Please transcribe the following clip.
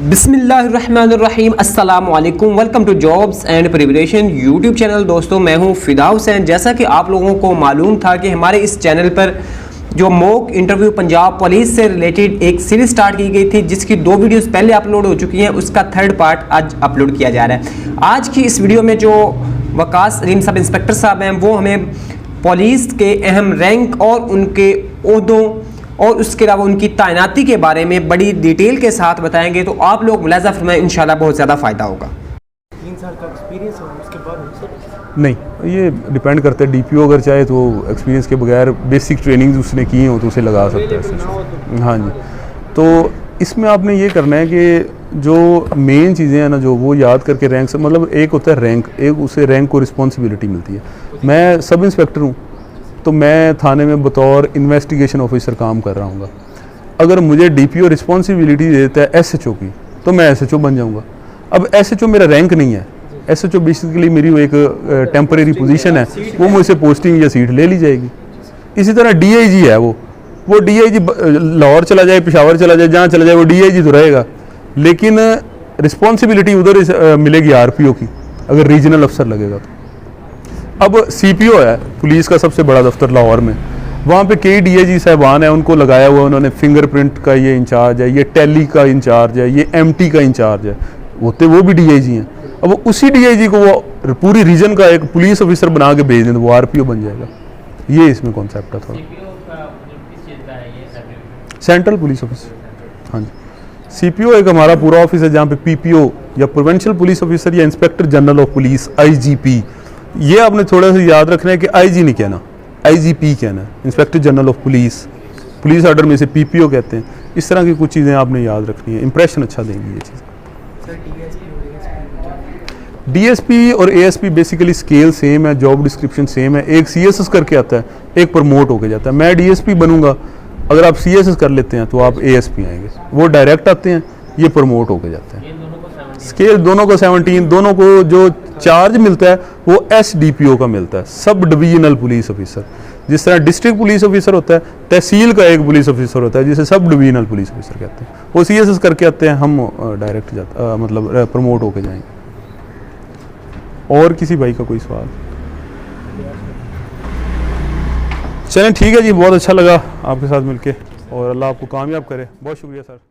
बिस्मिल्लाहिर्रहमानिर्रहीम अस्सलामुअलैकुम। Welcome to jobs and preparation YouTube channel. दोस्तों मैं हूं फिदा हुसैन। जैसा कि आप लोगों को मालूम था कि हमारे इस चैनल पर जो मॉक इंटरव्यू पंजाब पुलिस से रिलेटेड एक सीरीज स्टार्ट की गई थी, जिसकी 2 वीडियोस पहले अपलोड हो चुकी हैं, उसका 3rd पार्ट आज अपलोड किया जा रहा है। आज की इस वीडियो में जो वकास सलीम सब इंस्पेक्टर साहब हैं, वो हमें पुलिस के अहम रैंक और उनके ओहदों और उसके अलावा उनकी तैनाती के बारे में बड़ी डिटेल के साथ बताएंगे। तो आप लोग मुलाज़ा फरमाएं, इंशाल्लाह बहुत ज़्यादा फ़ायदा होगा। 3 साल का एक्सपीरियंस है उसके बाद नहीं, ये डिपेंड करता है। डीपीओ अगर चाहे तो एक्सपीरियंस के बगैर बेसिक ट्रेनिंग उसने की हो तो उसे लगा सकता है। हाँ जी, तो इसमें आपने ये करना है कि जो मेन चीज़ें हैं ना, जो वो याद करके रैंक से, मतलब एक होता है रैंक, एक उसे रैंक को रिस्पॉन्सिबिलिटी मिलती है। मैं सब इंस्पेक्टर हूँ, तो मैं थाने में बतौर इन्वेस्टिगेशन ऑफिसर काम कर रहा हूँ। अगर मुझे डीपीओ रिस्पॉन्सिबिलिटी देता है एसएचओ की, तो मैं एसएचओ बन जाऊँगा। अब एसएचओ मेरा रैंक नहीं है, एसएचओ बेसिकली मेरी वो एक टेम्परेरी पोजीशन है, वो मुझसे पोस्टिंग या सीट ले ली जाएगी। इसी तरह डीआईजी है, वो डीआईजी लाहौर चला जाए, पेशावर चला जाए, जहाँ चला जाए, वो डीआईजी तो रहेगा, लेकिन रिस्पॉन्सिबिलिटी उधर मिलेगी आरपीओ की, अगर रीजनल अफसर लगेगा तो। अब सीपीओ है पुलिस का सबसे बड़ा दफ्तर लाहौर में, वहाँ पे कई डीआईजी साहबान हैं, उनको लगाया हुआ उन्होंने। फिंगरप्रिंट का ये इंचार्ज है, ये टैली का इंचार्ज है, ये एमटी का इंचार्ज है, होते वो भी डीआईजी हैं। अब उसी डीआईजी को वो पूरी रीजन का एक पुलिस ऑफिसर बना के भेज दें तो वो आरपीओ बन जाएगा। ये इसमें कॉन्सेप्ट है थोड़ा। सेंट्रल पुलिस ऑफिस, हाँ जी। सीपीओ एक हमारा पूरा ऑफिस है जहाँ पे पीपीओ या प्रोविंशियल पुलिस ऑफिसर या inspector general of police IGP, ये आपने थोड़ा सा याद रखना है कि आईजी नहीं कहना, आईजीपी कहना है, inspector general of police. Police order में से पीपीओ कहते हैं। इस तरह की कुछ चीज़ें आपने याद रखनी है, इंप्रेशन अच्छा देंगी ये चीज़। डीएसपी और एएसपी बेसिकली स्केल सेम है, जॉब डिस्क्रिप्शन सेम है। एक सीएसएस करके आता है, एक प्रमोट होके जाता है। मैं डीएसपी बनूंगा, अगर आप सीएसएस कर लेते हैं तो आप एएसपी आएंगे। वो डायरेक्ट आते हैं, ये प्रमोट होके जाते हैं। स्केल दोनों को 17, दोनों को जो चार्ज मिलता है वो एसडीपीओ का मिलता है, सब डिविजनल पुलिस ऑफिसर। जिस तरह डिस्ट्रिक्ट पुलिस ऑफिसर होता है, तहसील का एक पुलिस ऑफिसर होता है जिसे सब डिविजनल पुलिस ऑफिसर कहते हैं। वो सीएसएस करके आते हैं, हम डायरेक्ट मतलब प्रमोट होके जाएंगे। और किसी भाई का कोई सवाल? चलें ठीक है जी, बहुत अच्छा लगा आपके साथ मिलके, और अल्लाह आपको कामयाब करे। बहुत शुक्रिया सर।